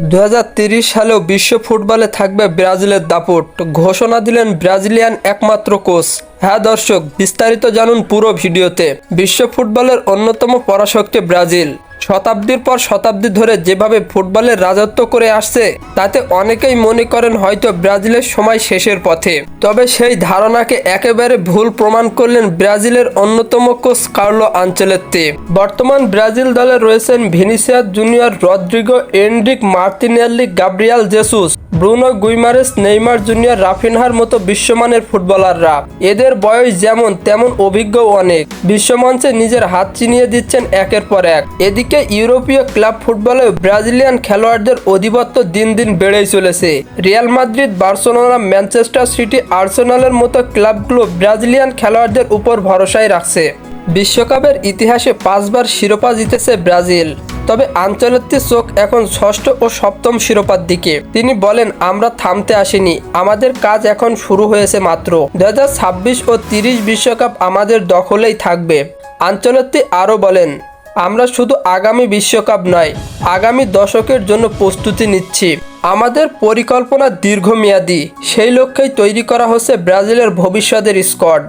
2030 সালেও বিশ্ব ফুটবলে থাকবে ব্রাজিলের দাপট, ঘোষণা দিলেন ব্রাজিলিয়ান একমাত্র কোচ। হ্যাঁ দর্শক, বিস্তারিত জানুন পুরো ভিডিওতে। বিশ্ব ফুটবলের অন্যতম পরাশক্তি ব্রাজিল শতাব্দীর পর শতাব্দী ধরে যেভাবে ফুটবলের রাজত্ব করে আসছে, তাতে অনেকেই মনে করেন হয়তো ব্রাজিলের সময় শেষের পথে। তবে সেই ধারণাকে একেবারে ভুল প্রমাণ করলেন ব্রাজিলের অন্যতম কোচ কার্লো আনচেলত্তি। বর্তমান ব্রাজিল দলে রয়েছেন Vinicius Junior, Rodrygo, Endrick, Martinelli, Gabriel Jesus, Bruno Guimaraes, Neymar Junior, রাফিনহার মতো বিশ্বমানের ফুটবলাররা। এদের বয়স যেমন তেমন অভিজ্ঞও অনেক। বিশ্বমঞ্চে নিজের হাত চিনিয়ে দিচ্ছেন একের পর এক। এদিকে ইউরোপীয় ক্লাব ফুটবলে ব্রাজিলিয়ান খেলোয়াড়দের আধিপত্য দিন দিন বেড়েই চলেছে। Real Madrid, Barcelona, Manchester City, আর্সেনালের মতো ক্লাবগুলো ব্রাজিলিয়ান খেলোয়াড়দের উপর ভরসাই রাখছে। বিশ্বকাপের ইতিহাসে 5 বার শিরোপা জিতেছে ব্রাজিল। তবে আনচেলত্তির চোখ এখন ষষ্ঠ ও সপ্তম শিরোপার দিকে। তিনি বলেন, আমরা থামতে আসিনি, আমাদের কাজ এখন শুরু হয়েছে মাত্র। 2026 ও 30 বিশ্বকাপ আমাদের দখলেই থাকবে। আনচেলত্তি আরও বলেন, আমরা শুধু আগামী বিশ্বকাপ নয়, আগামী দশকের জন্য প্রস্তুতি নিচ্ছি। আমাদের পরিকল্পনা দীর্ঘমেয়াদী, সেই লক্ষ্যেই তৈরি করা হচ্ছে ব্রাজিলের ভবিষ্যতের স্কোয়াড।